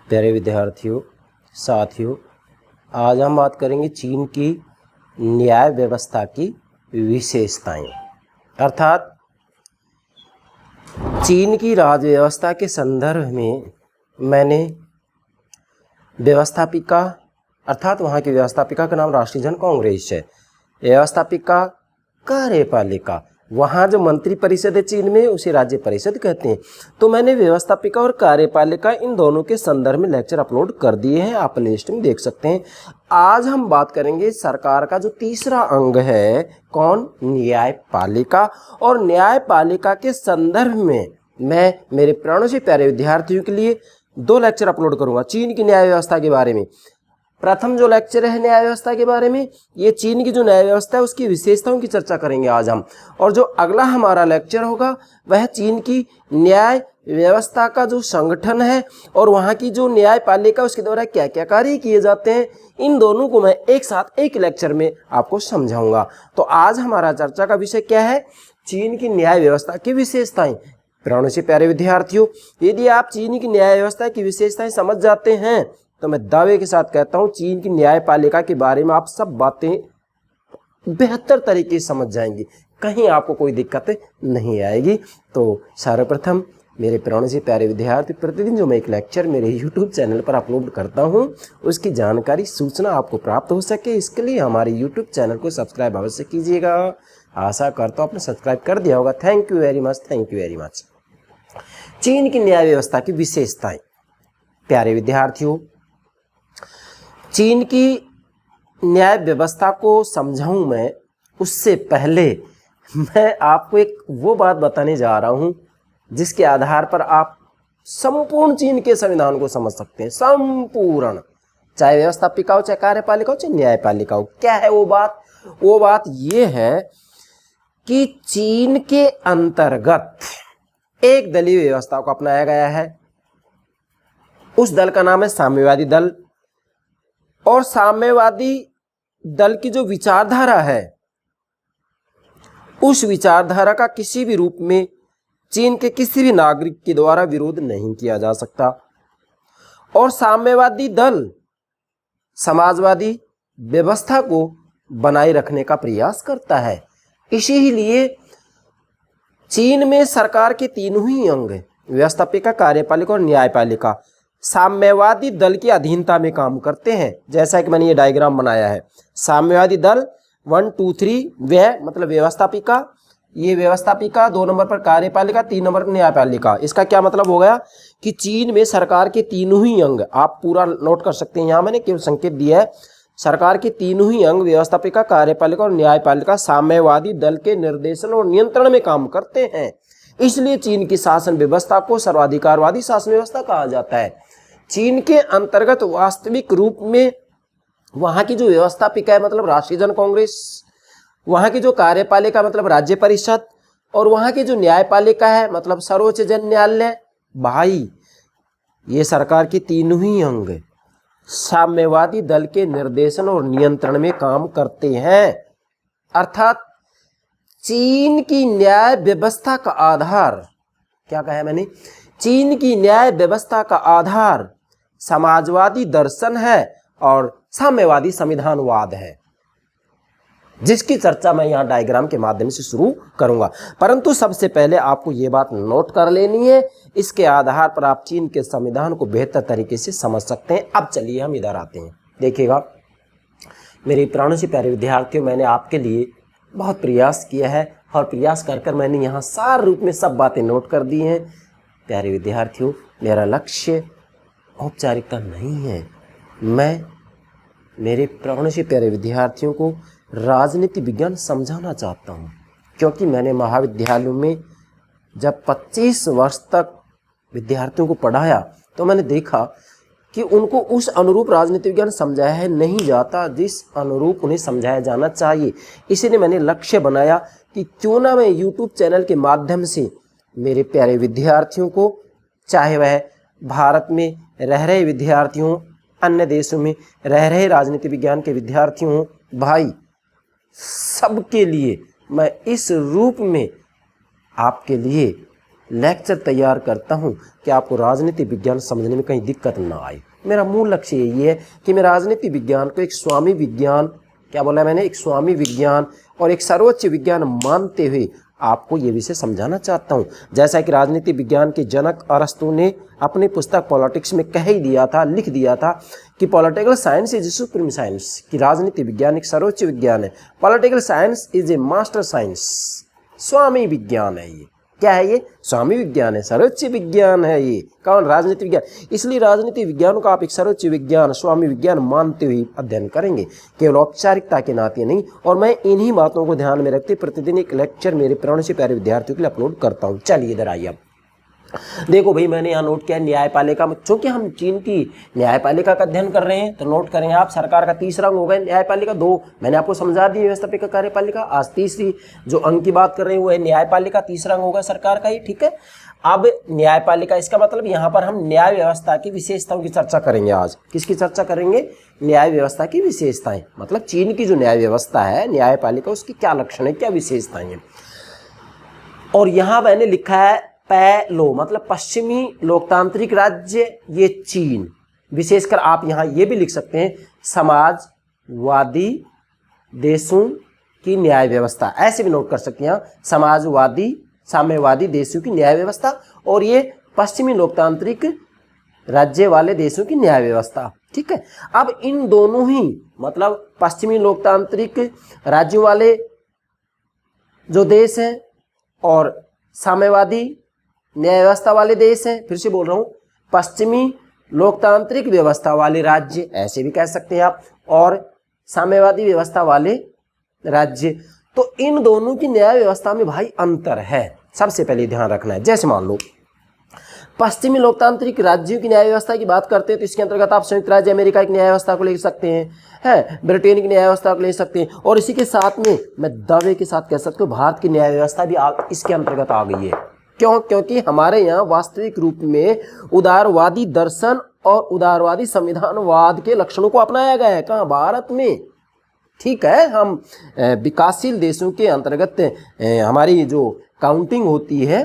प्यारे विद्यार्थियों, साथियों, आज हम बात करेंगे चीन की न्याय व्यवस्था की विशेषताएं, अर्थात चीन की राज व्यवस्था के संदर्भ में मैंने व्यवस्थापिका अर्थात वहाँ की व्यवस्थापिका का नाम राष्ट्रीय जन कांग्रेस है। व्यवस्थापिका, कार्यपालिका, वहाँ जो मंत्री परिषद है चीन में उसे राज्य परिषद कहते हैं। तो मैंने व्यवस्थापिका और कार्यपालिका इन दोनों के संदर्भ में लेक्चर अपलोड कर दिए हैं, आप लिस्ट में देख सकते हैं। आज हम बात करेंगे सरकार का जो तीसरा अंग है, कौन? न्यायपालिका। और न्यायपालिका के संदर्भ में मैं मेरे प्राणों से प्यारे विद्यार्थियों के लिए 2 लेक्चर अपलोड करूंगा चीन की न्याय व्यवस्था के बारे में। प्रथम जो लेक्चर है न्याय व्यवस्था के बारे में, ये चीन की जो न्याय व्यवस्था है उसकी विशेषताओं की चर्चा करेंगे आज हम। और जो अगला हमारा लेक्चर होगा वह चीन की न्याय व्यवस्था का जो संगठन है और वहाँ की जो न्यायपालिका उसके द्वारा क्या क्या कार्य किए जाते हैं, इन दोनों को मैं एक साथ एक लेक्चर में आपको समझाऊंगा। तो आज हमारा चर्चा का विषय क्या है? चीन की न्याय व्यवस्था की विशेषताएं। प्राणों से प्यारे विद्यार्थियों, यदि आप चीन की न्याय व्यवस्था की विशेषताएं समझ जाते हैं तो मैं दावे के साथ कहता हूं चीन की न्यायपालिका के बारे में आप सब बातें बेहतर तरीके से समझ जाएंगे, कहीं आपको कोई दिक्कत नहीं आएगी। तो सर्वप्रथम मेरे प्राणों से प्यारे विद्यार्थी, प्रतिदिन जो मैं एक लेक्चर मेरे YouTube चैनल पर अपलोड करता हूं उसकी जानकारी, सूचना आपको प्राप्त हो सके, इसके लिए हमारे YouTube चैनल को सब्सक्राइब अवश्य कीजिएगा। आशा करता हूं आपने सब्सक्राइब कर दिया होगा। Thank you very much, thank you very much. चीन की न्याय व्यवस्था की विशेषताएं। प्यारे विद्यार्थियों, चीन की न्याय व्यवस्था को समझाऊं मैं उससे पहले मैं आपको एक वो बात बताने जा रहा हूं जिसके आधार पर आप संपूर्ण चीन के संविधान को समझ सकते हैं। संपूर्ण, चाहे व्यवस्थापिका हो, चाहे कार्यपालिका हो, चाहे न्यायपालिका हो। क्या है वो बात? वो बात ये है कि चीन के अंतर्गत एक दलीय व्यवस्था को अपनाया गया है। उस दल का नाम है साम्यवादी दल। और साम्यवादी दल की जो विचारधारा है उस विचारधारा का किसी भी रूप में चीन के किसी भी नागरिक के द्वारा विरोध नहीं किया जा सकता। और साम्यवादी दल समाजवादी व्यवस्था को बनाए रखने का प्रयास करता है। इसीलिए चीन में सरकार के तीनों ही अंग, व्यवस्थापिका, कार्यपालिका और न्यायपालिका, साम्यवादी दल की अधीनता में काम करते हैं। जैसा कि मैंने ये डायग्राम बनाया है, साम्यवादी दल 1 2 3, वह मतलब व्यवस्थापिका, ये व्यवस्थापिका, 2 नंबर पर कार्यपालिका, 3 नंबर पर न्यायपालिका। इसका क्या मतलब हो गया कि चीन में सरकार के तीनों ही अंग, आप पूरा नोट कर सकते हैं, यहाँ मैंने केवल संकेत दिया है, सरकार के तीनों ही अंग व्यवस्थापिका, कार्यपालिका और न्यायपालिका साम्यवादी दल के निर्देशन और नियंत्रण में काम करते हैं। इसलिए चीन की शासन व्यवस्था को सर्वाधिकारवादी शासन व्यवस्था कहा जाता है। चीन के अंतर्गत वास्तविक रूप में वहाँ की जो व्यवस्थापिका है मतलब राष्ट्रीय जन कांग्रेस, वहाँ की जो कार्यपालिका मतलब राज्य परिषद, और वहाँ की जो न्यायपालिका है मतलब सर्वोच्च जन न्यायालय, भाई ये सरकार के तीनों ही अंग साम्यवादी दल के निर्देशन और नियंत्रण में काम करते हैं। अर्थात चीन की न्याय व्यवस्था का आधार, क्या कहा मैंने? चीन की न्याय व्यवस्था का आधार समाजवादी दर्शन है और साम्यवादी संविधानवाद है, जिसकी चर्चा मैं यहाँ डायग्राम के माध्यम से शुरू करूंगा। परंतु सबसे पहले आपको ये बात नोट कर लेनी है, इसके आधार पर आप चीन के संविधान को बेहतर तरीके से समझ सकते हैं। अब चलिए हम इधर आते हैं। देखिएगा मेरे प्राणों से प्यारे विद्यार्थियों, मैंने आपके लिए बहुत प्रयास किया है और प्रयास कर कर मैंने यहाँ सार रूप में सब बातें नोट कर दी हैं। प्यारे विद्यार्थियों, मेरा लक्ष्य औपचारिकता नहीं है, मैं मेरे प्राणों से प्यारे विद्यार्थियों को राजनीति विज्ञान समझाना चाहता हूँ। क्योंकि मैंने महाविद्यालयों में जब 25 वर्ष तक विद्यार्थियों को पढ़ाया तो मैंने देखा कि उनको उस अनुरूप राजनीति विज्ञान समझाया नहीं जाता जिस अनुरूप उन्हें समझाया जाना चाहिए। इसीलिए मैंने लक्ष्य बनाया कि क्यों ना मैं YouTube चैनल के माध्यम से मेरे प्यारे विद्यार्थियों को, चाहे वह भारत में रह रहे विद्यार्थी हों, अन्य देशों में रह रहे राजनीति विज्ञान के विद्यार्थी हों, भाई सबके लिए मैं इस रूप में आपके लिए लेक्चर तैयार करता हूँ कि आपको राजनीति विज्ञान समझने में कहीं दिक्कत ना आए। मेरा मूल लक्ष्य यही है कि मैं राजनीति विज्ञान को एक स्वामी विज्ञान, क्या बोला मैंने, एक स्वामी विज्ञान और एक सर्वोच्च विज्ञान मानते हुए आपको ये विषय समझाना चाहता हूँ। जैसा कि राजनीति विज्ञान के जनक अरस्तु ने अपनी पुस्तक पॉलिटिक्स में कह ही दिया था, लिख दिया था कि political science is supreme science, कि राजनीति विज्ञान एक सर्वोच्च विज्ञान है। Political science is a master science, स्वामी विज्ञान है ये। क्या है ये? स्वामी विज्ञान है, सर्वोच्च विज्ञान है ये। कौन? राजनीति विज्ञान। इसलिए राजनीति विज्ञान को आप एक सर्वोच्च विज्ञान, स्वामी विज्ञान मानते हुए अध्ययन करेंगे, केवल औपचारिकता के नाते नहीं। और मैं इन्हीं बातों को ध्यान में रखते प्रतिदिन एक लेक्चर मेरे प्रण से प्यारे विद्यार्थियों के लिए अपलोड करता हूँ। चलिए इधर आइए। अब देखो भाई, मैंने यहाँ नोट किया न्यायपालिका में, चूंकि हम चीन की न्यायपालिका का अध्ययन कर रहे हैं तो नोट करेंगे आप, सरकार का तीसरा अंग होगा न्यायपालिका। 2 मैंने आपको समझा दी, व्यवस्थापिका कार्यपालिका। आज तीसरी जो अंग की बात कर रहे हैं वो है न्यायपालिका, तीसरा अंग होगा सरकार का ही, ठीक है। अब न्यायपालिका, इसका मतलब यहाँ पर हम न्याय व्यवस्था की विशेषताओं की चर्चा करेंगे। आज किसकी चर्चा करेंगे? न्याय व्यवस्था की विशेषताएं, मतलब चीन की जो न्याय व्यवस्था है, न्यायपालिका, उसकी क्या लक्षण है, क्या विशेषताएं हैं। और यहाँ मैंने लिखा है पैलो, मतलब पश्चिमी लोकतांत्रिक राज्य, ये चीन। विशेषकर आप यहाँ ये भी लिख सकते हैं समाजवादी देशों की न्याय व्यवस्था, ऐसे भी नोट कर सकते हैं। समाजवादी, साम्यवादी देशों की न्याय व्यवस्था और ये पश्चिमी लोकतांत्रिक राज्य वाले देशों की न्याय व्यवस्था, ठीक है। अब इन दोनों ही, मतलब पश्चिमी लोकतांत्रिक राज्यों वाले जो देश हैं और साम्यवादी न्याय व्यवस्था वाले देश हैं, फिर से बोल रहा हूं, पश्चिमी लोकतांत्रिक व्यवस्था वाले राज्य, ऐसे भी कह सकते हैं आप, और साम्यवादी व्यवस्था वाले राज्य। तो इन दोनों की न्याय व्यवस्था में भाई अंतर है, सबसे पहले ध्यान रखना है। जैसे मान लो पश्चिमी लोकतांत्रिक राज्यों की न्याय व्यवस्था की बात करते हैं तो इसके अंतर्गत आप संयुक्त राज्य अमेरिका की न्याय व्यवस्था को ले सकते हैं, ब्रिटेन की न्याय व्यवस्था को ले सकते हैं, और इसी के साथ में मैं दावे के साथ कह सकता हूँ भारत की न्याय व्यवस्था भी इसके अंतर्गत आ गई है। क्यों? क्योंकि हमारे यहाँ वास्तविक रूप में उदारवादी दर्शन और उदारवादी संविधानवाद के लक्षणों को अपनाया गया है। कहाँ? भारत में, ठीक है। हम विकासशील देशों के अंतर्गत हमारी जो काउंटिंग होती है,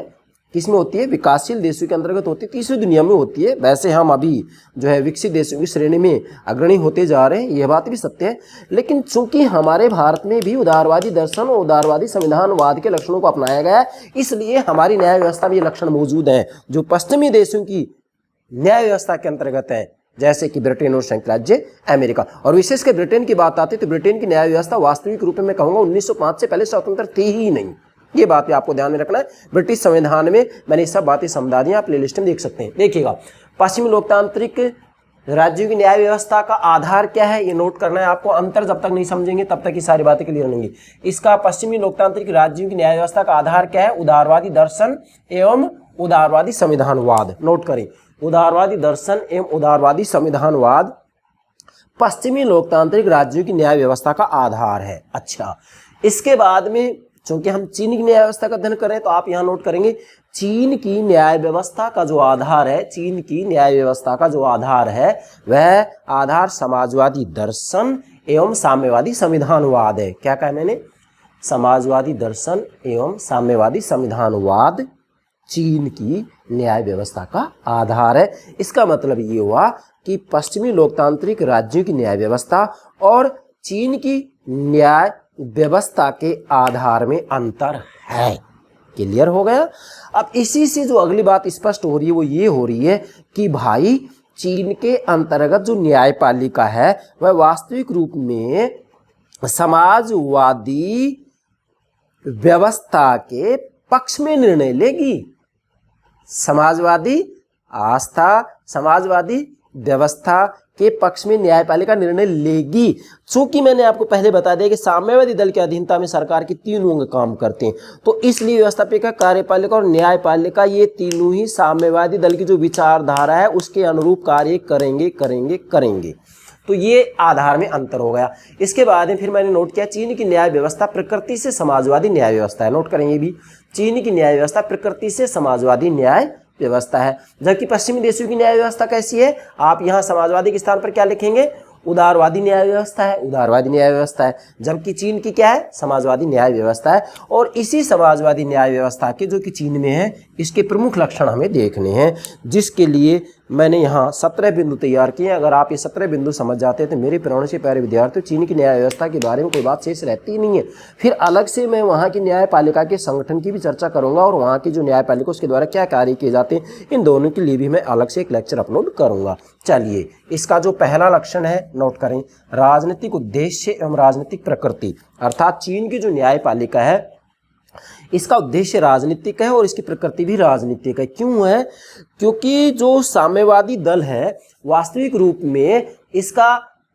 किसमें होती है? विकासशील देशों के अंतर्गत होती है, तीसरी दुनिया में होती है। वैसे हम अभी जो है विकसित देशों की श्रेणी में अग्रणी होते जा रहे हैं, यह बात भी सत्य है। लेकिन चूंकि हमारे भारत में भी उदारवादी दर्शन और उदारवादी संविधानवाद के लक्षणों को अपनाया गया है, इसलिए हमारी न्याय व्यवस्था में ये लक्षण मौजूद हैं जो पश्चिमी देशों की न्याय व्यवस्था के अंतर्गत है, जैसे कि ब्रिटेन और संयुक्त राज्य अमेरिका। और विशेषकर ब्रिटेन की बात आती है तो ब्रिटेन की न्याय व्यवस्था वास्तविक रूप में मैं कहूँगा 1905 से पहले स्वतंत्र थी ही नहीं। ये बात भी आपको ध्यान में रखना है। ब्रिटिश संविधान में मैंने सब बातें समझा दी, आप प्लेलिस्ट में देख सकते हैं। देखिएगा, पश्चिमी लोकतांत्रिक राज्यों की न्याय व्यवस्था का आधार क्या है, ये नोट करना है आपको। अंतर जब तक नहीं समझेंगे तब तक ये सारी बातें क्लियर नहीं होंगी। इसका पश्चिमी लोकतांत्रिक राज्यों की न्याय व्यवस्था का आधार क्या है? उदारवादी दर्शन एवं उदारवादी संविधानवाद। नोट करें, उदारवादी दर्शन एवं उदारवादी संविधानवाद पश्चिमी लोकतांत्रिक राज्यों की न्याय व्यवस्था का आधार है। अच्छा, इसके बाद में चूंकि हम चीन की न्याय व्यवस्था का अध्ययन कर रहे हैं तो आप यहाँ नोट करेंगे चीन की न्याय व्यवस्था का जो आधार है, चीन की न्याय व्यवस्था का जो आधार है वह आधार समाजवादी दर्शन एवं साम्यवादी संविधानवाद है। क्या कहा मैंने? समाजवादी दर्शन एवं साम्यवादी संविधानवाद चीन की न्याय व्यवस्था का आधार है। इसका मतलब ये हुआ कि पश्चिमी लोकतांत्रिक राज्यों की न्याय व्यवस्था और चीन की न्याय व्यवस्था के आधार में अंतर है। क्लियर हो गया? अब इसी से जो अगली बात स्पष्ट हो रही है वो ये हो रही है कि भाई चीन के अंतर्गत जो न्यायपालिका है वह वास्तविक रूप में समाजवादी व्यवस्था के पक्ष में निर्णय लेगी। समाजवादी आस्था, समाजवादी व्यवस्था के पक्ष में न्यायपालिका निर्णय लेगी। चूंकि मैंने आपको पहले बता दिया कि साम्यवादी दल की अधीनता में सरकार के तीनों अंग काम करते हैं, तो इसलिए व्यवस्थापिका, कार्यपालिका और न्यायपालिका ये तीनों ही साम्यवादी दल की जो विचारधारा है उसके अनुरूप कार्य करेंगे। तो ये आधार में अंतर हो गया। इसके बाद में फिर मैंने नोट किया चीन की न्याय व्यवस्था प्रकृति से समाजवादी न्याय व्यवस्था है। नोट करेंगे भी, चीन की न्याय व्यवस्था प्रकृति से समाजवादी न्याय व्यवस्था है, जबकि पश्चिमी देशों की न्याय व्यवस्था कैसी है? आप यहाँ समाजवादी के स्थान पर क्या लिखेंगे? उदारवादी न्याय व्यवस्था है, उदारवादी न्याय व्यवस्था है। जबकि चीन की क्या है? समाजवादी न्याय व्यवस्था है। और इसी समाजवादी न्याय व्यवस्था के जो कि चीन में है इसके प्रमुख लक्षण हमें देखने हैं, जिसके लिए मैंने यहाँ 17 बिंदु तैयार किए हैं। अगर आप ये 17 बिंदु समझ जाते हैं तो मेरे प्रेरणा से प्यारे विद्यार्थियों, चीन की न्याय व्यवस्था के बारे में कोई बात शेष रहती ही नहीं है। फिर अलग से मैं वहाँ की न्यायपालिका के संगठन की भी चर्चा करूँगा और वहाँ की जो न्यायपालिका उसके द्वारा क्या कार्य किए जाते हैं, इन दोनों के लिए भी मैं अलग से एक लेक्चर अपलोड करूँगा। चलिए, इसका जो पहला लक्षण है नोट करें, राजनीतिक उद्देश्य एवं राजनीतिक प्रकृति। अर्थात चीन की जो न्यायपालिका है इसका उद्देश्य राजनीतिक है और इसकी प्रकृति भी राजनीतिक है। क्यों है? क्योंकि जो साम्यवादी दल है वास्तविक रूप में इसका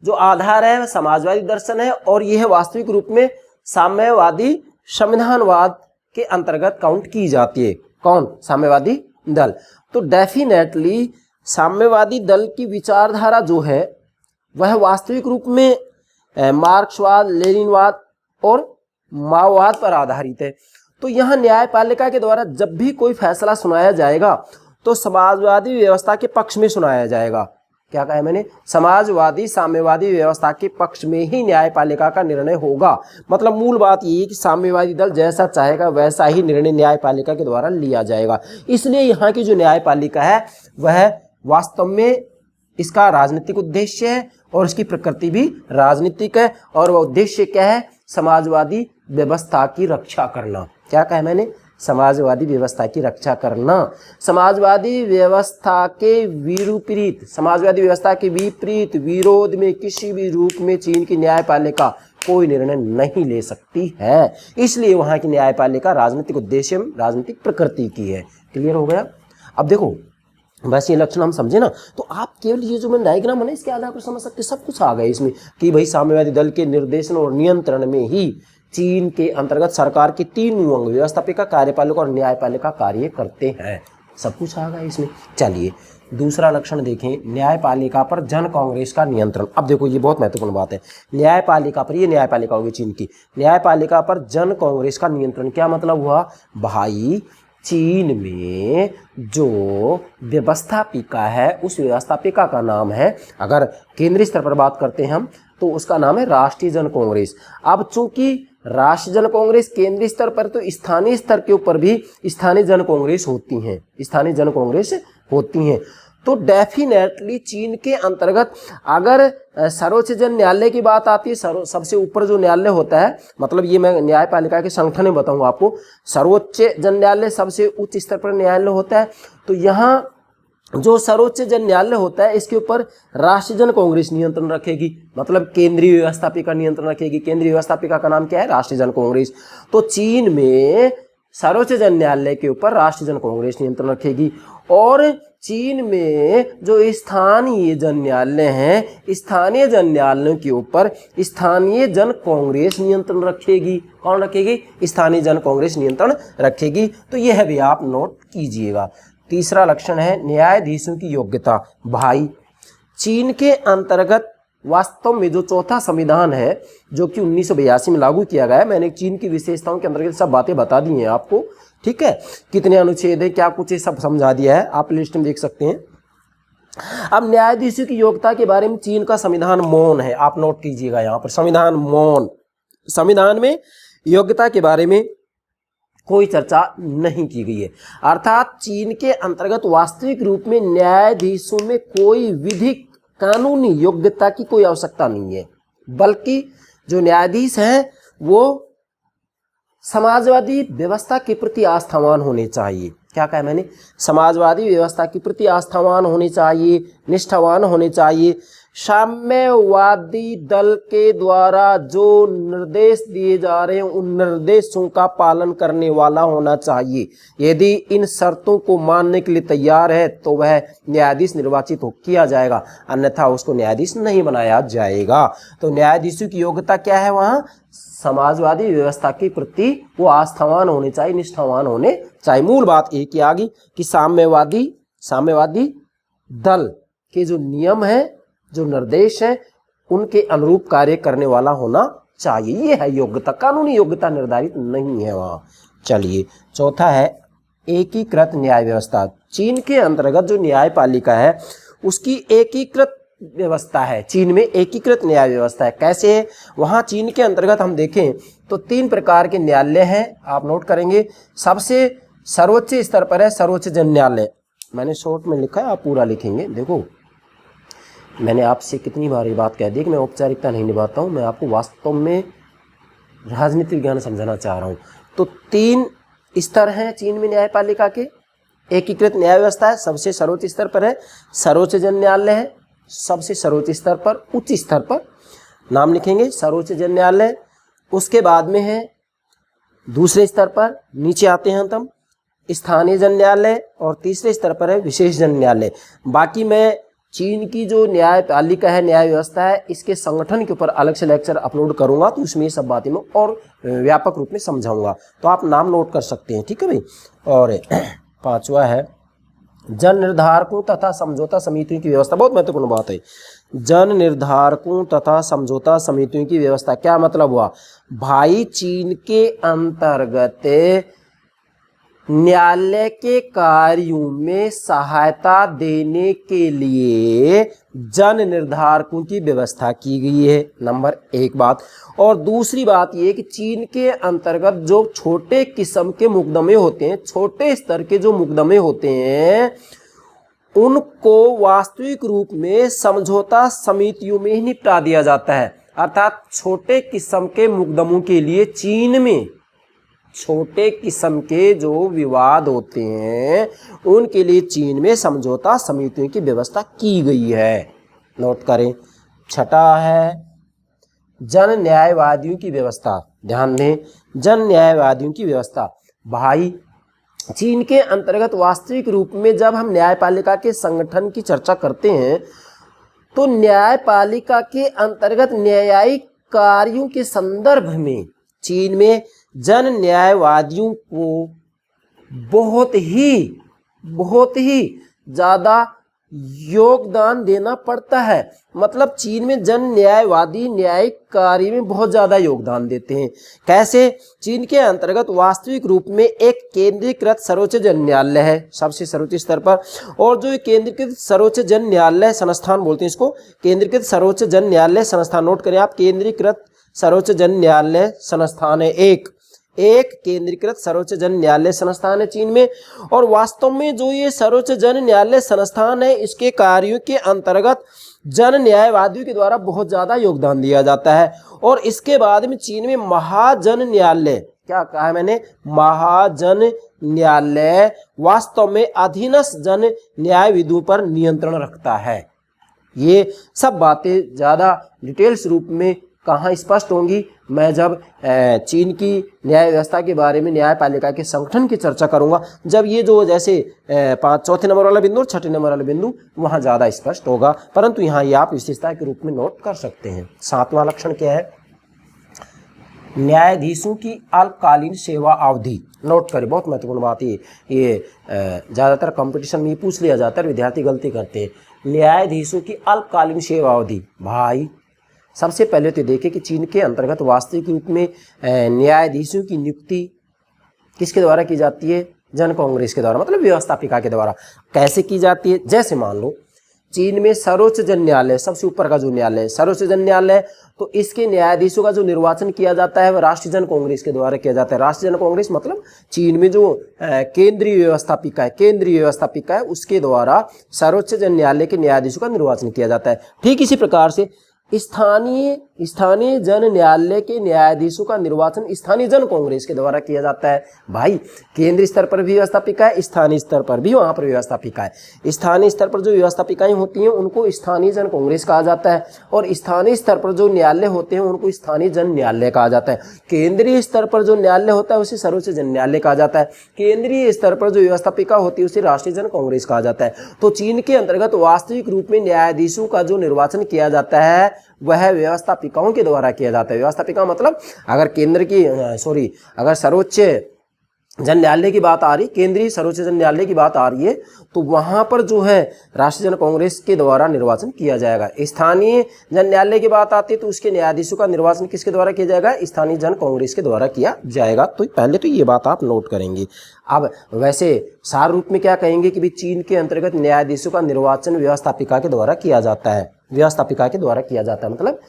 जो आधार है वह समाजवादी दर्शन है और यह वास्तविक रूप में साम्यवादी संविधानवाद के अंतर्गत काउंट की जाती है। कौन? साम्यवादी दल। तो डेफिनेटली साम्यवादी दल की विचारधारा जो है वह वास्तविक रूप में मार्क्सवाद, लेनिनवाद और माओवाद पर आधारित है। तो यहाँ न्यायपालिका के द्वारा जब भी कोई फैसला सुनाया जाएगा तो समाजवादी व्यवस्था के पक्ष में सुनाया जाएगा। क्या कहा है मैंने? समाजवादी साम्यवादी व्यवस्था के पक्ष में ही न्यायपालिका का निर्णय होगा। मतलब मूल बात ये है कि साम्यवादी दल जैसा चाहेगा वैसा ही निर्णय न्यायपालिका के द्वारा लिया जाएगा। इसलिए यहाँ की जो न्यायपालिका है वह वास्तव में इसका राजनीतिक उद्देश्य है और इसकी प्रकृति भी राजनीतिक है। और वह उद्देश्य क्या है? समाजवादी व्यवस्था की रक्षा करना। क्या कहा मैंने? समाजवादी व्यवस्था की रक्षा करना। समाजवादी व्यवस्था के विपरीत, समाजवादी व्यवस्था के विपरीत विरोध में किसी भी रूप में चीन की न्यायपालिका कोई निर्णय नहीं ले सकती है। इसलिए वहां की न्यायपालिका राजनीतिक उद्देश्य राजनीतिक प्रकृति की है। क्लियर हो गया? अब देखो, बस ये लक्षण हम समझे ना, तो आप केवल ये जो मैं डायग्राम है ना इसके आधार पर समझ सकते, सब कुछ आ गया इसमें कि भाई साम्यवादी दल के निर्देशन और नियंत्रण में ही चीन के अंतर्गत सरकार के तीनों अंग व्यवस्थापिका, कार्यपालिका और न्यायपालिका कार्य करते हैं। सब कुछ आ गया इसमें। चलिए, दूसरा लक्षण देखें, न्यायपालिका पर जन कांग्रेस का नियंत्रण। अब देखो ये बहुत महत्वपूर्ण बात है। न्यायपालिका पर, ये न्यायपालिका होगी चीन की, न्यायपालिका पर जन कांग्रेस का नियंत्रण। क्या मतलब हुआ भाई? चीन में जो व्यवस्थापिका है उस व्यवस्थापिका का नाम है, अगर केंद्रीय स्तर पर बात करते हैं हम तो उसका नाम है राष्ट्रीय जन कांग्रेस। अब चूंकि राष्ट्रीय जन कांग्रेस केंद्रीय स्तर पर, तो स्थानीय स्तर के ऊपर भी स्थानीय जन कांग्रेस होती हैं, स्थानीय जन कांग्रेस होती हैं। तो डेफिनेटली चीन के अंतर्गत अगर सर्वोच्च जन न्यायालय की बात आती है, सबसे ऊपर जो न्यायालय होता है, मतलब ये मैं न्यायपालिका के संगठन में बताऊंगा आपको, सर्वोच्च जन न्यायालय सबसे उच्च स्तर पर न्यायालय होता है। तो यहाँ जो सर्वोच्च जन न्यायालय होता है इसके ऊपर राष्ट्रीय जन कांग्रेस नियंत्रण रखेगी, मतलब केंद्रीय व्यवस्थापिका नियंत्रण रखेगी। केंद्रीय व्यवस्थापिका का नाम क्या है? राष्ट्रीय जन कांग्रेस। तो चीन में सर्वोच्च जन न्यायालय के ऊपर राष्ट्रीय जन कांग्रेस नियंत्रण रखेगी और चीन में जो स्थानीय जन न्यायालय हैं, स्थानीय जन न्यायालयों के ऊपर स्थानीय जन कांग्रेस नियंत्रण रखेगी। कौन रखेगी? स्थानीय जन कांग्रेस नियंत्रण रखेगी। तो यह भी आप नोट कीजिएगा। तीसरा लक्षण है न्यायाधीशों की योग्यता। भाई, चीन के अंतर्गत वास्तव में जो चौथा संविधान है जो कि 1982 में लागू किया गया है, मैंने चीन की विशेषताओं के अंतर्गत सब बातें बता दी हैं आपको, ठीक है? कितने अनुच्छेद है, क्या कुछ है, सब समझा दिया है, आप लिस्ट में देख सकते हैं। अब न्यायाधीशों की योग्यता के बारे में चीन का संविधान मौन है, आप नोट कीजिएगा यहाँ पर, संविधान मौन। संविधान में योग्यता के बारे में कोई चर्चा नहीं की गई है। अर्थात चीन के अंतर्गत वास्तविक रूप में न्यायाधीशों में कोई विधिक कानूनी योग्यता की कोई आवश्यकता नहीं है, बल्कि जो न्यायाधीश हैं वो समाजवादी व्यवस्था के प्रति आस्थावान होने चाहिए। क्या कहा मैंने? समाजवादी व्यवस्था के प्रति आस्थावान होने चाहिए, निष्ठावान होने चाहिए। साम्यवादी दल के द्वारा जो निर्देश दिए जा रहे हैं उन निर्देशों का पालन करने वाला होना चाहिए। यदि इन शर्तों को मानने के लिए तैयार है तो वह न्यायाधीश निर्वाचित किया जाएगा, अन्यथा उसको न्यायाधीश नहीं बनाया जाएगा। तो न्यायाधीशों की योग्यता क्या है? वहाँ समाजवादी व्यवस्था के प्रति वो आस्थावान होने चाहिए, निष्ठावान होने चाहिए। मूल बात एक ही आ गई कि साम्यवादी दल के जो नियम है, जो निर्देश है, उनके अनुरूप कार्य करने वाला होना चाहिए। ये है योग्यता, कानूनी योग्यता निर्धारित नहीं है वहाँ। चलिए, चौथा है एकीकृत न्याय व्यवस्था। चीन के अंतर्गत जो न्यायपालिका है उसकी एकीकृत व्यवस्था है। चीन में एकीकृत न्याय व्यवस्था है। कैसे है? वहाँ चीन के अंतर्गत हम देखें तो 3 प्रकार के न्यायालय हैं, आप नोट करेंगे। सबसे सर्वोच्च स्तर पर है सर्वोच्च जन न्यायालय। मैंने शॉर्ट में लिखा है, आप पूरा लिखेंगे। देखो मैंने आपसे कितनी बार ये बात कह दी कि मैं औपचारिकता नहीं निभाता हूँ, मैं आपको वास्तव में राजनीतिक ज्ञान समझाना चाह रहा हूँ। तो 3 स्तर हैं चीन में न्यायपालिका के। एकीकृत न्याय व्यवस्था है, सबसे सर्वोच्च स्तर पर है सर्वोच्च जन न्यायालय है, सबसे सर्वोच्च स्तर पर उच्च स्तर पर नाम लिखेंगे सर्वोच्च जन न्यायालय। उसके बाद में है दूसरे स्तर पर, नीचे आते हैं हम स्थानीय जन न्यायालय, और तीसरे स्तर पर है विशेष जन न्यायालय। बाकी मैं चीन की जो न्यायपालिका है, न्याय व्यवस्था है, इसके संगठन के ऊपर अलग से लेक्चर अपलोड करूंगा, तो उसमें ये सब बातें मैं और व्यापक रूप में समझाऊंगा। तो आप नाम नोट कर सकते हैं, ठीक है भाई। और 5वां है जन निर्धारकों तथा समझौता समितियों की व्यवस्था। बहुत महत्वपूर्ण बात है, जन निर्धारकों तथा समझौता समितियों की व्यवस्था। क्या मतलब हुआ भाई, चीन के अंतर्गत न्यायालय के कार्यों में सहायता देने के लिए जन निर्धारकों की व्यवस्था की गई है, नंबर 1 बात। और दूसरी बात ये कि चीन के अंतर्गत जो छोटे किस्म के मुकदमे होते हैं, छोटे स्तर के जो मुकदमे होते हैं, उनको वास्तविक रूप में समझौता समितियों में ही निपटा दिया जाता है। अर्थात छोटे किस्म के मुकदमों के लिए चीन में छोटे किस्म के जो विवाद होते हैं, उनके लिए चीन में समझौता समितियों की व्यवस्था की गई है, नोट करें। 6 है जन न्यायवादियों की व्यवस्था। ध्यान दें, जन न्यायवादियों की व्यवस्था। भाई चीन के अंतर्गत वास्तविक रूप में जब हम न्यायपालिका के संगठन की चर्चा करते हैं, तो न्यायपालिका के अंतर्गत न्यायिक कार्यों के संदर्भ में चीन में जन न्यायवादियों को बहुत ही ज़्यादा योगदान देना पड़ता है। मतलब चीन में जन न्यायवादी न्यायिक कार्य में बहुत ज़्यादा योगदान देते हैं। कैसे? चीन के अंतर्गत वास्तविक रूप में एक केंद्रीकृत सर्वोच्च जन न्यायालय है सबसे सर्वोच्च स्तर पर, और जो केंद्रीकृत सर्वोच्च जन न्यायालय संस्थान बोलते हैं इसको, केंद्रीकृत सर्वोच्च जन न्यायालय संस्थान, नोट करें आप, केंद्रीकृत सर्वोच्च जन न्यायालय संस्थान है एक केंद्रीकृत सर्वोच्च जन न्यायालय संस्थान है चीन में। और वास्तव में जो ये सर्वोच्च जन न्यायालय संस्थान है, इसके कार्यों के अंतर्गत जन न्यायवादियों के द्वारा बहुत ज्यादा योगदान दिया जाता है। और इसके बाद में चीन में महाजन न्यायालय, क्या कहा है मैंने, महाजन न्यायालय वास्तव में अधीनस्थ जन न्यायविदों पर नियंत्रण रखता है। ये सब बातें ज्यादा डिटेल्स रूप में कहाँ स्पष्ट होंगी, मैं जब चीन की न्याय व्यवस्था के बारे में न्यायपालिका के संगठन की चर्चा करूंगा, जब ये जो जैसे 4 नंबर वाला बिंदु और 6 नंबर वाला बिंदु वहाँ ज़्यादा स्पष्ट होगा, परंतु यहाँ ये आप विशेषता के रूप में नोट कर सकते हैं। 7वां लक्षण क्या है, न्यायाधीशों की अल्पकालीन सेवा अवधि। नोट करें, बहुत महत्वपूर्ण बात है ये ज़्यादातर कंपटीशन में पूछ लिया जाता है, विद्यार्थी गलती करते हैं। न्यायाधीशों की अल्पकालीन सेवा अवधि। भाई सबसे पहले तो देखें कि चीन के अंतर्गत वास्तविक रूप में न्यायाधीशों की नियुक्ति किसके द्वारा की जाती है, जन कांग्रेस के द्वारा, मतलब व्यवस्थापिका के द्वारा। कैसे की जाती है, जैसे मान लो चीन में सर्वोच्च जन न्यायालय, सबसे ऊपर का जो न्यायालय सर्वोच्च जन न्यायालय, तो इसके न्यायाधीशों का जो निर्वाचन किया जाता है वह राष्ट्रीय जन कांग्रेस के द्वारा किया जाता है। राष्ट्रीय जन कांग्रेस मतलब चीन में जो केंद्रीय व्यवस्थापिका है उसके द्वारा सर्वोच्च जन न्यायालय के न्यायाधीशों का निर्वाचन किया जाता है। ठीक इसी प्रकार से स्थानीय जन न्यायालय के न्यायाधीशों का निर्वाचन स्थानीय जन कांग्रेस के द्वारा किया जाता है। भाई केंद्रीय स्तर पर भी व्यवस्थापिका है, स्थानीय स्तर पर भी वहां पर व्यवस्थापिका है। स्थानीय स्तर पर जो व्यवस्थापिकाएं होती हैं उनको स्थानीय जन कांग्रेस कहा जाता है, और स्थानीय स्तर पर जो न्यायालय होते हैं उनको स्थानीय जन न्यायालय कहा जाता है। केंद्रीय स्तर पर जो न्यायालय होता है उसे सर्वोच्च जन न्यायालय कहा जाता है। केंद्रीय स्तर पर जो व्यवस्थापिका होती है उसे राष्ट्रीय जन कांग्रेस कहा जाता है। तो चीन के अंतर्गत वास्तविक रूप में न्यायाधीशों का जो निर्वाचन किया जाता है वह व्यवस्थापिकाओं के द्वारा किया जाता है। व्यवस्थापिका मतलब अगर सर्वोच्च जन न्यायालय की बात आ रही, केंद्रीय सर्वोच्च जन न्यायालय की बात आ रही है, तो वहां पर जो है राष्ट्रीय जन कांग्रेस के द्वारा निर्वाचन किया जाएगा। स्थानीय जन न्यायालय की बात आती है तो उसके न्यायाधीशों का निर्वाचन किसके द्वारा किया जाएगा, स्थानीय जन कांग्रेस के द्वारा किया जाएगा। तो पहले तो ये बात आप नोट करेंगे। अब वैसे सार रूप में क्या कहेंगे कि भी चीन के अंतर्गत न्यायाधीशों का निर्वाचन व्यवस्थापिका के द्वारा किया जाता है, व्यवस्थापिका के द्वारा किया जाता है, मतलब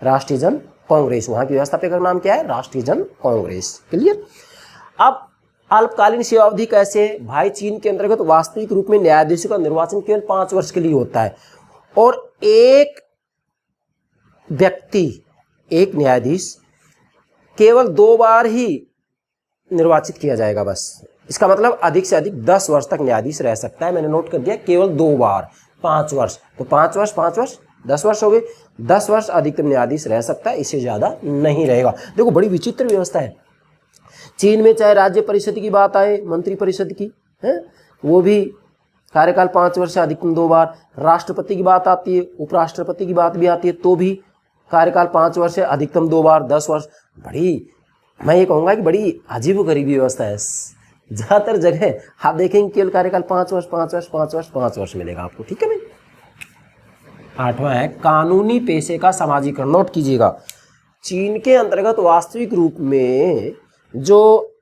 राष्ट्रीय जन कांग्रेस, वहां की व्यवस्थापिका का नाम क्या है, राष्ट्रीय जन कांग्रेस। क्लियर। अब अल्पकालीन सेवा अवधि कैसे है भाई, चीन के अंतर्गत वास्तविक रूप में न्यायाधीशों का निर्वाचन केवल 5 वर्ष के लिए होता है और एक व्यक्ति, एक न्यायाधीश केवल 2 बार ही निर्वाचित किया जाएगा बस। इसका मतलब अधिक से अधिक 10 वर्ष तक न्यायाधीश रह सकता है। मैंने नोट कर दिया केवल 2 बार, 5 वर्ष, तो 5 वर्ष 5 वर्ष 10 वर्ष हो गए। 10 वर्ष अधिकतम न्यायाधीश रह सकता है, इससे ज़्यादा नहीं रहेगा। देखो बड़ी विचित्र व्यवस्था है चीन में, चाहे राज्य परिषद की बात आए, मंत्री परिषद की है, वो भी कार्यकाल 5 वर्ष से अधिकतम 2 बार। राष्ट्रपति की बात आती है, उपराष्ट्रपति की बात भी आती है, तो भी कार्यकाल 5 वर्ष से अधिकतम 2 बार, 10 वर्ष। बड़ी, मैं ये कहूँगा कि बड़ी अजीबोगरीब व्यवस्था है। ज़्यादातर जगह आप देखेंगे केवल कार्यकाल 5 वर्ष 5 वर्ष 5 वर्ष 5 वर्ष मिलेगा आपको, ठीक है भाई। 8वां है कानूनी पेशे का समाजीकरण। नोट कीजिएगा, चीन के अंतर्गत वास्तविक रूप में जो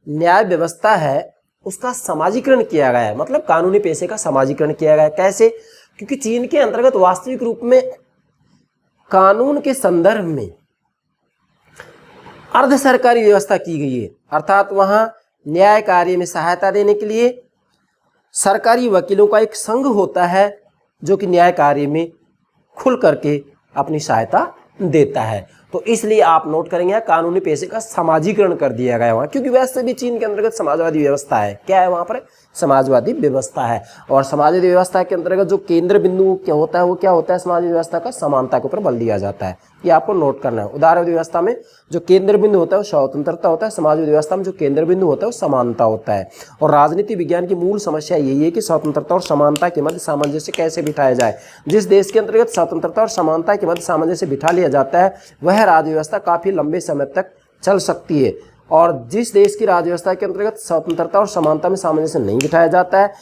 न्याय व्यवस्था है उसका समाजीकरण किया गया है, मतलब कानूनी पेशे का समाजीकरण किया गया है। कैसे? क्योंकि चीन के अंतर्गत वास्तविक रूप में कानून के संदर्भ में अर्ध सरकारी व्यवस्था की गई है, अर्थात वहां न्याय कार्य में सहायता देने के लिए सरकारी वकीलों का एक संघ होता है जो कि न्याय कार्य में खुल करके अपनी सहायता देता है। तो इसलिए आप नोट करेंगे कानूनी पेशे का समाजीकरण कर दिया गया वहाँ, क्योंकि वैसे भी चीन के अंतर्गत समाजवादी व्यवस्था है। क्या है वहाँ पर? समाजवादी व्यवस्था है। और समाजवादी व्यवस्था के अंतर्गत जो केंद्र बिंदु क्या होता है, वो क्या होता है? समाजवादी व्यवस्था का समानता के ऊपर बल दिया जाता है, ये आपको नोट करना है। उदारवादी व्यवस्था में जो केंद्र बिंदु होता है वो स्वतंत्रता होता है, समाजवादी व्यवस्था में जो केंद्र बिंदु होता है वो समानता होता है। और राजनीति विज्ञान की मूल समस्या यही है कि स्वतंत्रता और समानता के मध्य सामंजस्य कैसे बिठाया जाए। जिस देश के अंतर्गत स्वतंत्रता और समानता के मध्य सामंजस्य बिठा लिया जाता है वह राज्य व्यवस्था काफी लंबे समय तक चल सकती है, और जिस देश की राज्य व्यवस्था के अंतर्गत स्वतंत्रता और समानता में सामंजस्य नहीं बिठाया जाता है,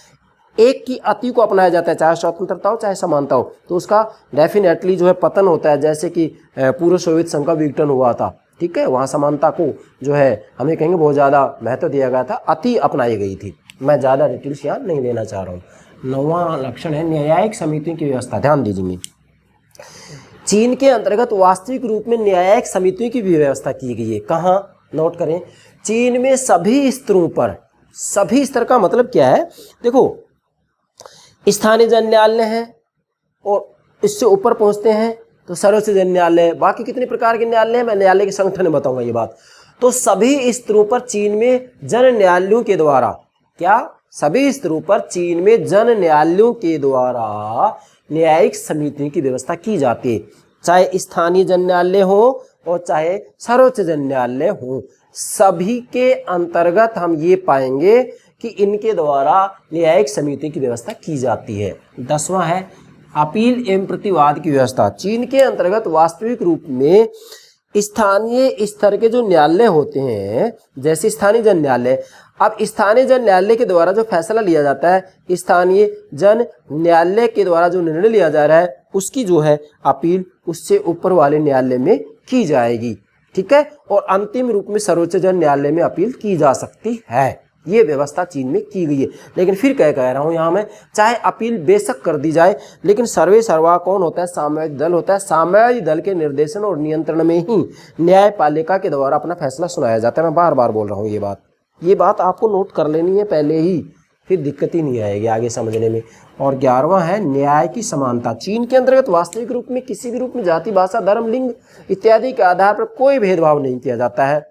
एक की अति को अपनाया जाता है, चाहे स्वतंत्रता हो चाहे समानता हो, तो उसका डेफिनेटली जो है पतन होता है। जैसे कि पूर्व सोवियत संघ का विघटन हुआ था, ठीक है, वहाँ समानता को जो है हमें कहेंगे बहुत ज़्यादा महत्व दिया गया था, अति अपनाई गई थी। मैं ज़्यादा डिटेल्स यहाँ नहीं देना चाह रहा हूँ। 9वां लक्षण है न्यायिक समितियों की व्यवस्था। ध्यान दीजिए, चीन के अंतर्गत वास्तविक रूप में न्यायिक समितियों की भी व्यवस्था की गई है। कहाँ? नोट करें, चीन में सभी स्तरों पर, सभी स्तर का मतलब क्या है? देखो, स्थानीय जन न्यायालय है और इससे ऊपर पहुंचते हैं तो सर्वोच्च जन न्यायालय, बाकी कितने प्रकार के न्यायालय हैं मैं न्यायालय के संगठन में बताऊंगा ये बात। तो सभी स्तरों पर चीन में जन न्यायालयों के द्वारा, क्या? सभी स्तरों पर चीन में जन न्यायालयों के द्वारा न्यायिक समितियों की व्यवस्था की जाती है, चाहे स्थानीय जन न्यायालय हो और चाहे सर्वोच्च जन न्यायालय हो। सभी के अंतर्गत हम ये पाएंगे कि इनके द्वारा न्यायिक समिति की व्यवस्था की जाती है। 10वां है अपील एवं प्रतिवाद की व्यवस्था। चीन के अंतर्गत वास्तविक रूप में स्थानीय स्तर के जो न्यायालय होते हैं, जैसे स्थानीय जन न्यायालय, अब स्थानीय जन न्यायालय के द्वारा जो फैसला लिया जाता है, स्थानीय जन न्यायालय के द्वारा जो निर्णय लिया जा रहा है, उसकी जो है अपील उससे ऊपर वाले न्यायालय में की जाएगी, ठीक है। और अंतिम रूप में सर्वोच्च जन न्यायालय में अपील की जा सकती है। ये व्यवस्था चीन में की गई है। लेकिन फिर कह रहा हूँ यहाँ मैं, चाहे अपील बेशक कर दी जाए, लेकिन सर्वे सर्वा कौन होता है? सामयिक दल होता है। सामयिक दल के निर्देशन और नियंत्रण में ही न्यायपालिका के द्वारा अपना फैसला सुनाया जाता है। मैं बार बार बोल रहा हूँ ये बात आपको नोट कर लेनी है पहले ही, फिर दिक्कत ही नहीं आएगी आगे समझने में। और 11वां है न्याय की समानता। चीन के अंतर्गत वास्तविक रूप में किसी भी रूप में जाति, भाषा, धर्म, लिंग इत्यादि के आधार पर कोई भेदभाव नहीं किया जाता है।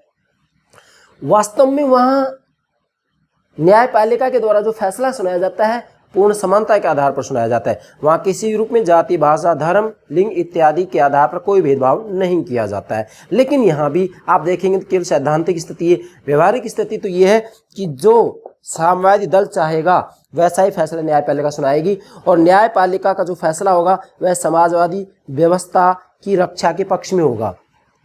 वास्तव में वहाँ न्यायपालिका के द्वारा जो फैसला सुनाया जाता है पूर्ण समानता के आधार पर सुनाया जाता है। वहाँ किसी भी रूप में जाति, भाषा, धर्म, लिंग इत्यादि के आधार पर कोई भेदभाव नहीं किया जाता है। लेकिन यहाँ भी आप देखेंगे तो केवल सैद्धांतिक स्थिति है। व्यवहारिक स्थिति तो ये है कि जो साम्यवादी दल चाहेगा वैसा ही फैसला न्यायपालिका सुनाएगी, और न्यायपालिका का जो फैसला होगा वह समाजवादी व्यवस्था की रक्षा के पक्ष में होगा।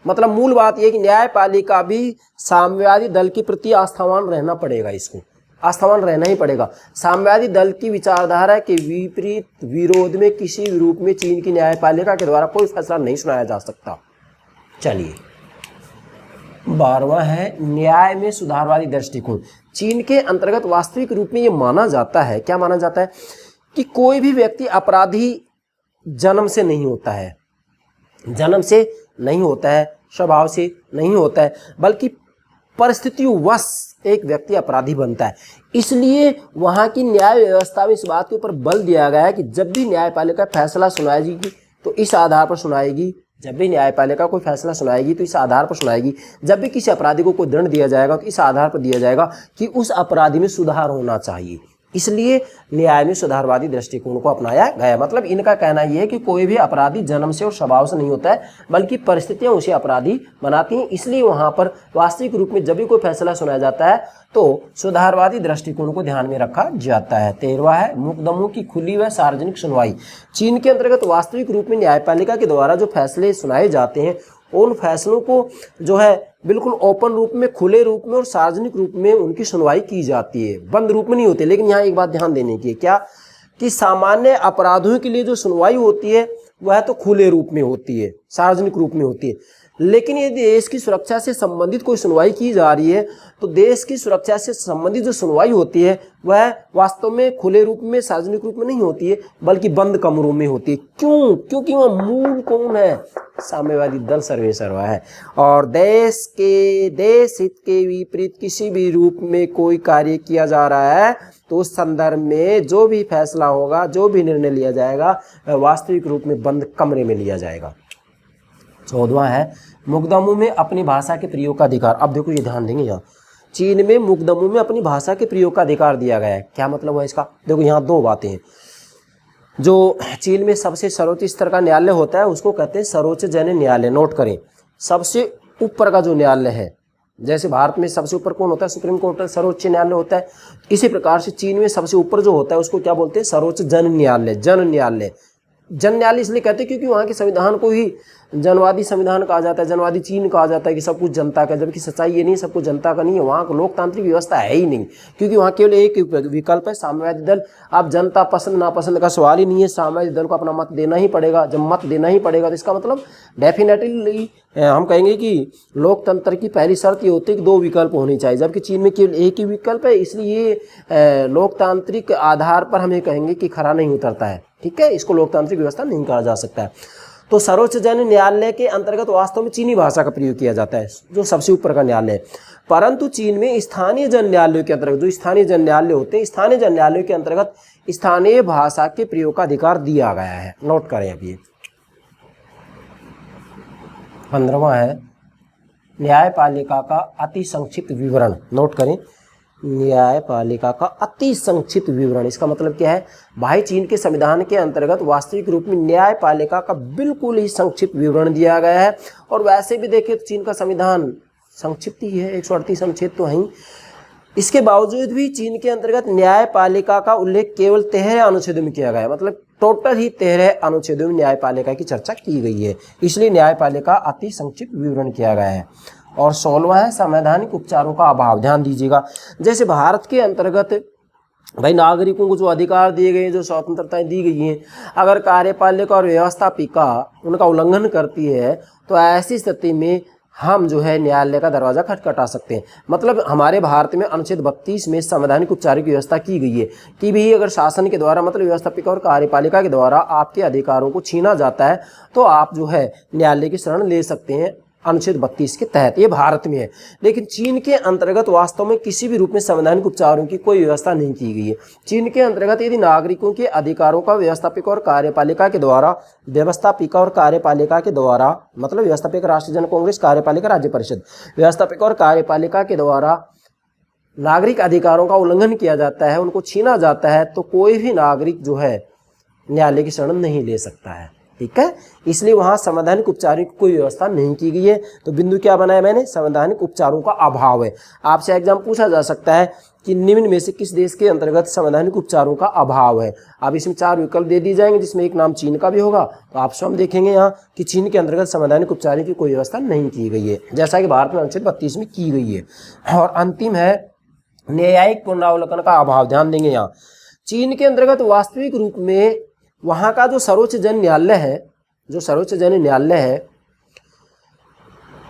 मतलब मूल बात यह कि न्यायपालिका भी साम्यवादी दल के प्रति आस्थावान रहना पड़ेगा, इसको आस्थावान रहना ही पड़ेगा। साम्यवादी दल की विचारधारा के विपरीत विरोध में किसी भी रूप में चीन की न्यायपालिका के द्वारा कोई फैसला नहीं सुनाया जा सकता। चलिए 12वां है न्याय में सुधारवादी दृष्टिकोण। चीन के अंतर्गत वास्तविक रूप में ये माना जाता है, क्या माना जाता है, कि कोई भी व्यक्ति अपराधी जन्म से नहीं होता है, जन्म से नहीं होता है, स्वभाव से नहीं होता है, बल्कि परिस्थितियों वश एक व्यक्ति अपराधी बनता है। इसलिए वहाँ की न्याय व्यवस्था में इस बात के ऊपर बल दिया गया है कि जब भी न्यायपालिका फैसला सुनाएगी तो इस आधार पर सुनाएगी, जब भी न्यायपालिका कोई फैसला सुनाएगी तो इस आधार पर सुनाएगी, जब भी किसी अपराधी को कोई दंड दिया जाएगा तो इस आधार पर दिया जाएगा कि उस अपराधी में सुधार होना चाहिए। इसलिए न्याय में सुधारवादी दृष्टिकोण को अपनाया गया। मतलब इनका कहना यह है कि कोई भी अपराधी जन्म से और स्वभाव से नहीं होता है, बल्कि परिस्थितियां उसे अपराधी बनाती हैं। इसलिए वहां पर वास्तविक रूप में जब भी कोई फैसला सुनाया जाता है तो सुधारवादी दृष्टिकोण को ध्यान में रखा जाता है। 13वां है मुकदमों की खुली व सार्वजनिक सुनवाई। चीन के अंतर्गत वास्तविक रूप में न्यायपालिका के द्वारा जो फैसले सुनाए जाते हैं उन फैसलों को जो है बिल्कुल ओपन रूप में, खुले रूप में और सार्वजनिक रूप में उनकी सुनवाई की जाती है, बंद रूप में नहीं होती। लेकिन यहाँ एक बात ध्यान देने की है, क्या कि सामान्य अपराधों के लिए जो सुनवाई होती है वह तो खुले रूप में होती है, सार्वजनिक रूप में होती है। लेकिन यदि देश की सुरक्षा से संबंधित कोई सुनवाई की जा रही है तो देश की सुरक्षा से संबंधित जो सुनवाई होती है वह वास्तव में खुले रूप में, सार्वजनिक रूप में नहीं होती है, बल्कि बंद कमरों में होती है। क्यों? क्योंकि वह मूल कौन है? साम्यवादी दल सर्वे सर्वा है। और देश हित के विपरीत किसी भी रूप में कोई कार्य किया जा रहा है तो उस संदर्भ में जो भी फैसला होगा, जो भी निर्णय लिया जाएगा वह वास्तविक रूप में बंद कमरे में लिया जाएगा। 14वां है मुकदमों में अपनी भाषा के प्रयोग का अधिकार। अब देखो ये ध्यान देंगे, यहाँ चीन में मुकदमों में अपनी भाषा के प्रयोग का अधिकार दिया गया है। क्या मतलब है इसका? देखो यहाँ दो बातें हैं। जो चीन में सबसे सर्वोच्च स्तर का न्यायालय होता है उसको कहते हैं सर्वोच्च जन न्यायालय। नोट करें, सबसे ऊपर का जो न्यायालय है, जैसे भारत में सबसे ऊपर कौन होता है? सुप्रीम कोर्ट, सर्वोच्च न्यायालय होता है। इसी प्रकार से चीन में सबसे ऊपर जो होता है उसको क्या बोलते हैं? सर्वोच्च जन न्यायालय। जन न्यायालय, जन न्यायालय इसलिए कहते हैं क्योंकि वहाँ के संविधान को ही जनवादी संविधान कहा जाता है, जनवादी चीन कहा जाता है कि सब कुछ जनता का, जबकि सच्चाई ये नहीं, सब कुछ जनता का नहीं है। वहाँ का लोकतांत्रिक व्यवस्था है ही नहीं, क्योंकि वहाँ केवल एक विकल्प है, साम्यवादी दल। अब जनता पसंद नापसंद का सवाल ही नहीं है, साम्यवादी दल को अपना मत देना ही पड़ेगा। जब मत देना ही पड़ेगा तो इसका मतलब डेफिनेटली हम कहेंगे कि लोकतंत्र की पहली शर्त ये होती है कि दो विकल्प होने चाहिए, जबकि चीन में केवल एक ही विकल्प है। इसलिए ये लोकतांत्रिक आधार पर हम ये कहेंगे कि खरा नहीं उतरता है। ठीक है, इसको लोकतांत्रिक व्यवस्था नहीं कहा जा सकता है। तो सर्वोच्च जन न्यायालय के अंतर्गत वास्तव में चीनी भाषा का प्रयोग किया जाता है, जो सबसे ऊपर का न्यायालय है। परंतु चीन में स्थानीय जन न्यायालयों के अंतर्गत, जो स्थानीय जन न्यायालय होते हैं, स्थानीय जन न्यायालयों के अंतर्गत स्थानीय भाषा के प्रयोग का अधिकार दिया गया है। नोट करें अभी। 15वां है न्यायपालिका का अति संक्षिप्त विवरण। नोट करें, न्यायपालिका का अति संक्षिप्त विवरण। इसका मतलब क्या है भाई? चीन के संविधान के अंतर्गत वास्तविक रूप में न्यायपालिका का बिल्कुल ही संक्षिप्त विवरण दिया गया है। और वैसे भी देखें तो चीन का संविधान संक्षिप्त ही है, 138 अनुच्छेद तो है। इसके बावजूद भी चीन के अंतर्गत न्यायपालिका का उल्लेख केवल 13 अनुच्छेदों में किया गया है। मतलब टोटल ही 13 अनुच्छेदों में न्यायपालिका की चर्चा की गई है, इसलिए न्यायपालिका अति संक्षिप्त विवरण किया गया है। और 16वां है संवैधानिक उपचारों का अभाव। ध्यान दीजिएगा, जैसे भारत के अंतर्गत भाई नागरिकों को जो अधिकार दिए गए, जो स्वतंत्रताएं दी गई हैं, अगर कार्यपालिका और व्यवस्थापिका उनका उल्लंघन करती है तो ऐसी स्थिति में हम जो है न्यायालय का दरवाजा खटखटा सकते हैं। मतलब हमारे भारत में अनुच्छेद 32 में संवैधानिक उपचार की व्यवस्था की गई है कि भी अगर शासन के द्वारा, मतलब व्यवस्थापिका और कार्यपालिका के द्वारा आपके अधिकारों को छीना जाता है तो आप जो है न्यायालय की शरण ले सकते हैं, अनुच्छेद 32 के तहत। ये भारत में है। लेकिन चीन के अंतर्गत वास्तव में किसी भी रूप में संवैधानिक उपचारों की कोई व्यवस्था नहीं की गई है। चीन के अंतर्गत यदि नागरिकों के अधिकारों का व्यवस्थापिका और कार्यपालिका के द्वारा, मतलब व्यवस्थापिका राष्ट्रीय जन कांग्रेस, कार्यपालिका राज्य परिषद, व्यवस्थापिका और कार्यपालिका के द्वारा नागरिक अधिकारों का उल्लंघन किया जाता है, उनको छीना जाता है, तो कोई भी नागरिक जो है न्यायालय की शरण नहीं ले सकता है। ठीक है, इसलिए वहां संवैधानिक उपचारों की कोई व्यवस्था नहीं की गई है। तो बिंदु क्या बनाया मैंने? संवैधानिक उपचारों का अभाव है। आपसे एग्जाम पूछा जा सकता है कि निम्न में से किस देश के अंतर्गत संवैधानिक उपचारों का अभाव है। अब इसमें 4 विकल्प दे दिए जाएंगे, जिसमें एक नाम चीन का भी होगा। तो आप स्वयं देखेंगे यहाँ कि चीन के अंतर्गत संवैधानिक उपचारों की कोई व्यवस्था नहीं की गई है, जैसा कि भारत में अनुच्छेद 32 में की गई है। और अंतिम है न्यायिक पुनरावलोकन का अभाव। ध्यान देंगे, यहाँ चीन के अंतर्गत वास्तविक रूप में वहाँ का जो सर्वोच्च जन न्यायालय है,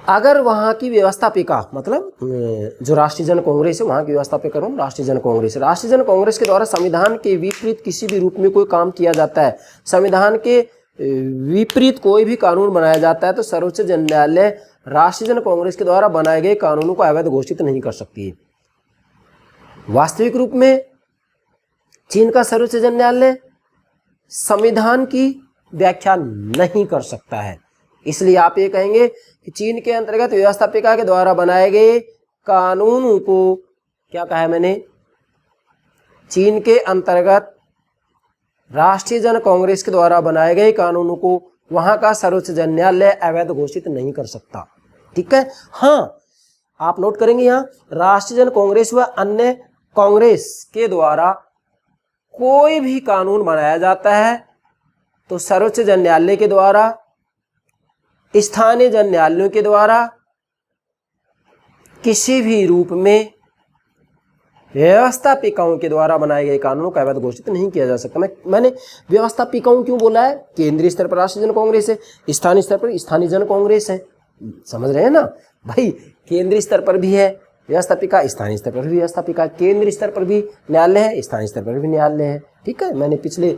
अगर वहाँ की व्यवस्थापिका, मतलब जो राष्ट्रीय जन कांग्रेस है, वहाँ की व्यवस्थापिका राष्ट्रीय जन कांग्रेस के द्वारा संविधान के विपरीत किसी भी रूप में कोई काम किया जाता है, संविधान के विपरीत कोई भी कानून बनाया जाता है तो सर्वोच्च न्यायालय राष्ट्रीय जन कांग्रेस के द्वारा बनाए गए कानूनों को अवैध घोषित नहीं कर सकती है। वास्तविक रूप में चीन का सर्वोच्च न्यायालय संविधान की व्याख्या नहीं कर सकता है। इसलिए आप ये कहेंगे कि चीन के अंतर्गत व्यवस्थापिका के द्वारा बनाए गए कानूनों को, क्या कहा है मैंने, चीन के अंतर्गत राष्ट्रीय जन कांग्रेस के द्वारा बनाए गए कानूनों को वहां का सर्वोच्च न्यायालय अवैध घोषित नहीं कर सकता। ठीक है। हाँ, आप नोट करेंगे यहाँ राष्ट्रीय जन कांग्रेस व अन्य कांग्रेस के द्वारा कोई भी कानून बनाया जाता है तो सर्वोच्च न्यायालय के द्वारा, स्थानीय जन न्यायालयों के द्वारा किसी भी रूप में व्यवस्थापिकाओं के द्वारा बनाए गए कानूनों का अवैध घोषित नहीं किया जा सकता। मैंने व्यवस्थापिकाओं क्यों बोला है? केंद्रीय स्तर पर राष्ट्रीय जन कांग्रेस है, स्थानीय स्तर पर स्थानीय जन कांग्रेस है। समझ रहे हैं ना भाई? केंद्रीय स्तर पर भी है व्यवस्थापिका, स्थानीय स्तर पर भी व्यवस्थापिका, केंद्रीय स्तर पर भी न्यायालय है, स्थानीय स्तर पर भी न्यायालय है। ठीक है, मैंने पिछले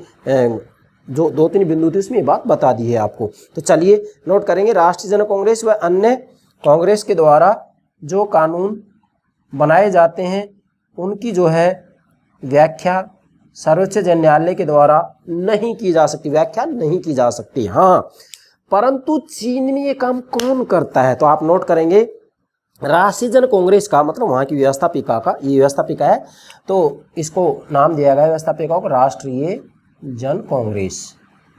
जो 2-3 बिंदु थे उसमें ये बात बता दी है आपको। तो चलिए नोट करेंगे, राष्ट्रीय जन कांग्रेस व अन्य कांग्रेस के द्वारा जो कानून बनाए जाते हैं उनकी जो है व्याख्या सर्वोच्च न्यायालय के द्वारा नहीं की जा सकती, व्याख्या नहीं की जा सकती। हाँ, परंतु चीन में ये काम कौन करता है? तो आप नोट करेंगे राष्ट्रीय जन कांग्रेस का मतलब वहाँ की व्यवस्थापिका का, ये व्यवस्थापिका है तो इसको नाम दिया गया व्यवस्थापिका को राष्ट्रीय जन कांग्रेस,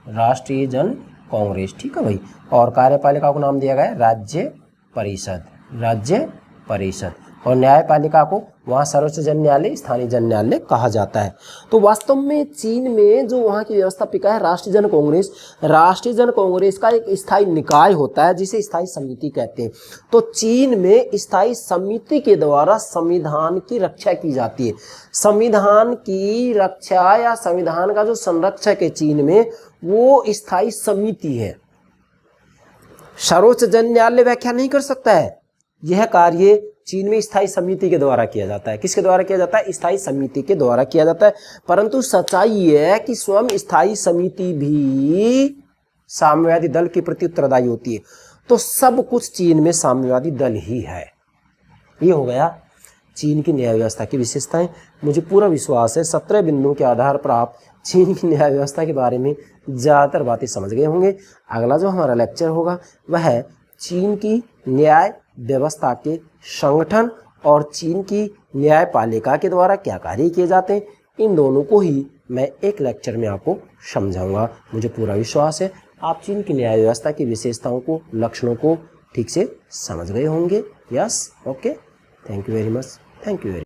राष्ट्रीय जन कांग्रेस। ठीक है भाई। और कार्यपालिका को नाम दिया गया राज्य परिषद, राज्य परिषद। और न्यायपालिका को वहाँ सर्वोच्च न्यायालय, स्थानीय जन न्यायालय कहा जाता है। तो वास्तव में चीन में जो वहाँ की व्यवस्थापिका है राष्ट्रीय जन कांग्रेस, राष्ट्रीय जन कांग्रेस का एक स्थायी निकाय होता है जिसे स्थायी समिति कहते हैं। तो चीन में स्थायी समिति के द्वारा संविधान की रक्षा की जाती है। संविधान की रक्षा या संविधान का जो संरक्षक है चीन में वो स्थायी समिति है। सर्वोच्च न्यायालय व्याख्या नहीं कर सकता है। यह कार्य चीन में स्थायी समिति के द्वारा किया जाता है। किसके द्वारा किया जाता है? स्थायी समिति के द्वारा किया जाता है। परंतु सच्चाई यह है कि स्वयं स्थायी समिति भी साम्यवादी दल के प्रति उत्तरदायी होती है। तो सब कुछ चीन में साम्यवादी दल ही है। ये हो गया चीन की न्याय व्यवस्था की विशेषताएं। मुझे पूरा विश्वास है 17 बिंदुओं के आधार पर आप चीन की न्याय व्यवस्था के बारे में ज़्यादातर बातें समझ गए होंगे। अगला जो हमारा लेक्चर होगा वह है चीन की न्याय व्यवस्था के संगठन और चीन की न्यायपालिका के द्वारा क्या कार्य किए जाते हैं। इन दोनों को ही मैं एक लेक्चर में आपको समझाऊंगा। मुझे पूरा विश्वास है आप चीन की न्याय व्यवस्था की विशेषताओं को, लक्षणों को ठीक से समझ गए होंगे। Yes, okay, thank you very much, thank you very